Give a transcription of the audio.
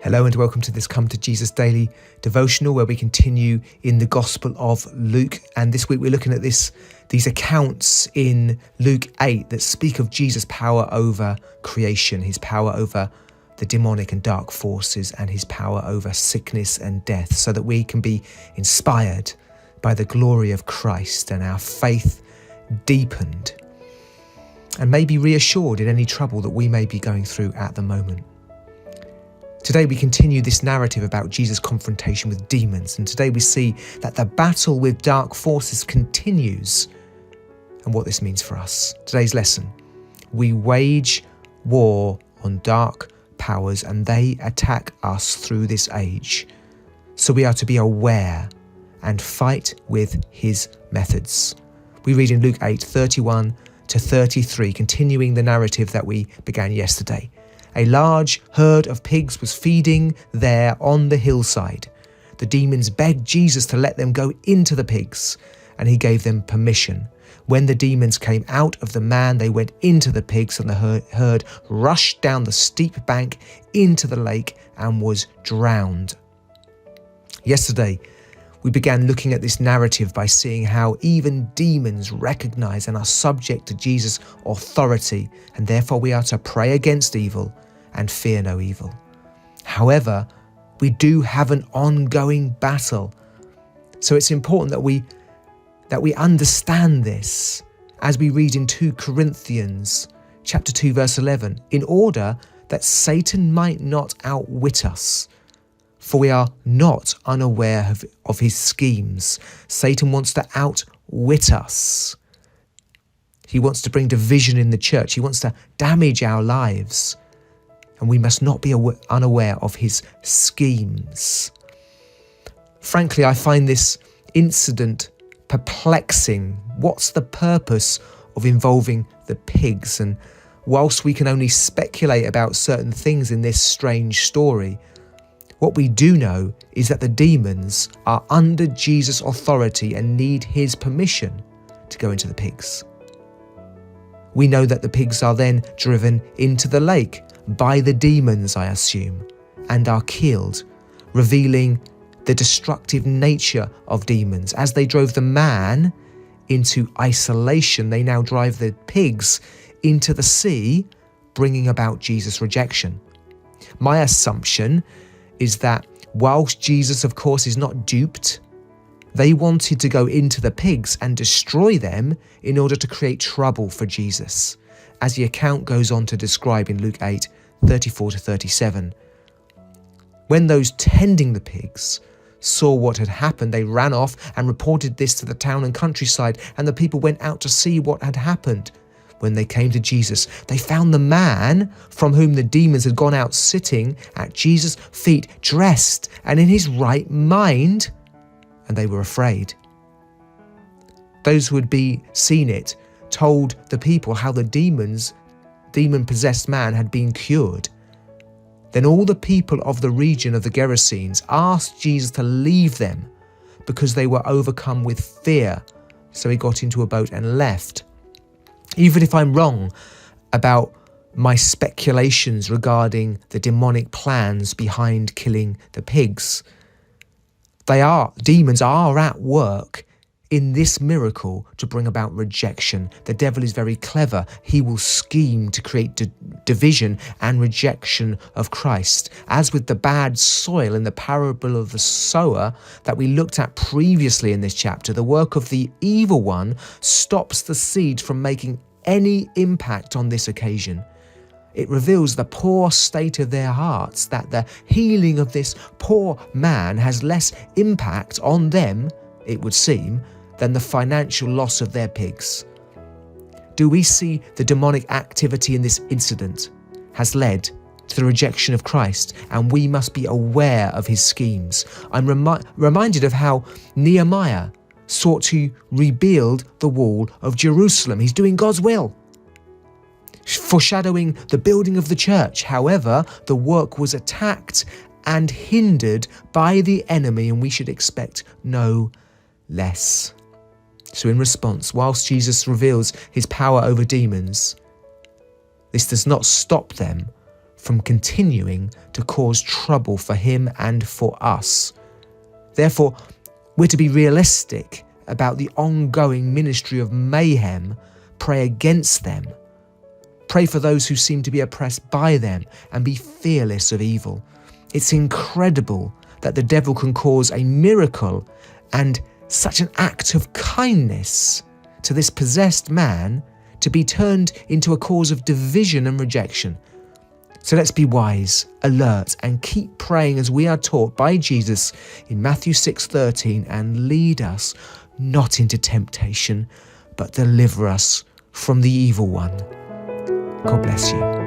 Hello and welcome to this Come to Jesus Daily devotional where we continue in the Gospel of Luke. And this week we're looking at these accounts in Luke 8 that speak of Jesus' power over creation, his power over the demonic and dark forces, and his power over sickness and death, so that we can be inspired by the glory of Christ and our faith deepened and maybe reassured in any trouble that we may be going through at the moment. Today we continue this narrative about Jesus' confrontation with demons, and today we see that the battle with dark forces continues and what this means for us. Today's lesson: we wage war on dark powers and they attack us through this age. So we are to be aware and fight with his methods. We read in Luke 8:31 to 33, continuing the narrative that we began yesterday. A large herd of pigs was feeding there on the hillside. The demons begged Jesus to let them go into the pigs, and he gave them permission. When the demons came out of the man, they went into the pigs, and the herd rushed down the steep bank into the lake and was drowned. Yesterday, we began looking at this narrative by seeing how even demons recognize and are subject to Jesus' authority, and therefore we are to pray against evil and fear no evil. However, we do have an ongoing battle. So it's important that we understand this as we read in 2 Corinthians chapter 2 verse 11, in order that Satan might not outwit us. For we are not unaware of his schemes. Satan wants to outwit us. He wants to bring division in the church. He wants to damage our lives. And we must not be unaware of his schemes. Frankly, I find this incident perplexing. What's the purpose of involving the pigs? And whilst we can only speculate about certain things in this strange story, what we do know is that the demons are under Jesus' authority and need his permission to go into the pigs. We know that the pigs are then driven into the lake by the demons, I assume, and are killed, revealing the destructive nature of demons. As they drove the man into isolation, they now drive the pigs into the sea, bringing about Jesus' rejection. My assumption is that whilst Jesus, of course, is not duped, they wanted to go into the pigs and destroy them in order to create trouble for Jesus, as the account goes on to describe in Luke 8:34 to 37. When those tending the pigs saw what had happened, they ran off and reported this to the town and countryside, and the people went out to see what had happened. When they came to Jesus, they found the man from whom the demons had gone out sitting at Jesus' feet, dressed and in his right mind, and they were afraid. Those who had seen it told the people how the demon-possessed man had been cured. Then all the people of the region of the Gerasenes asked Jesus to leave them because they were overcome with fear. So he got into a boat and left. Even if I'm wrong about my speculations regarding the demonic plans behind killing the pigs, demons are at work in this miracle to bring about rejection. The devil is very clever. He will scheme to create division and rejection of Christ. As with the bad soil in the parable of the sower that we looked at previously in this chapter, the work of the evil one stops the seed from making any impact on this occasion. It reveals the poor state of their hearts, that the healing of this poor man has less impact on them, it would seem, than the financial loss of their pigs. Do we see the demonic activity in this incident has led to the rejection of Christ, and we must be aware of his schemes? I'm reminded of how Nehemiah sought to rebuild the wall of Jerusalem. He's doing God's will, foreshadowing the building of the church. However, the work was attacked and hindered by the enemy, and we should expect no less. So in response, whilst Jesus reveals his power over demons, this does not stop them from continuing to cause trouble for him and for us. Therefore, we're to be realistic about the ongoing ministry of mayhem. Pray against them. Pray for those who seem to be oppressed by them, and be fearless of evil. It's incredible that the devil can cause a miracle and such an act of kindness to this possessed man to be turned into a cause of division and rejection. So let's be wise, alert, and keep praying as we are taught by Jesus in Matthew 6:13, and lead us not into temptation, but deliver us from the evil one. God bless you.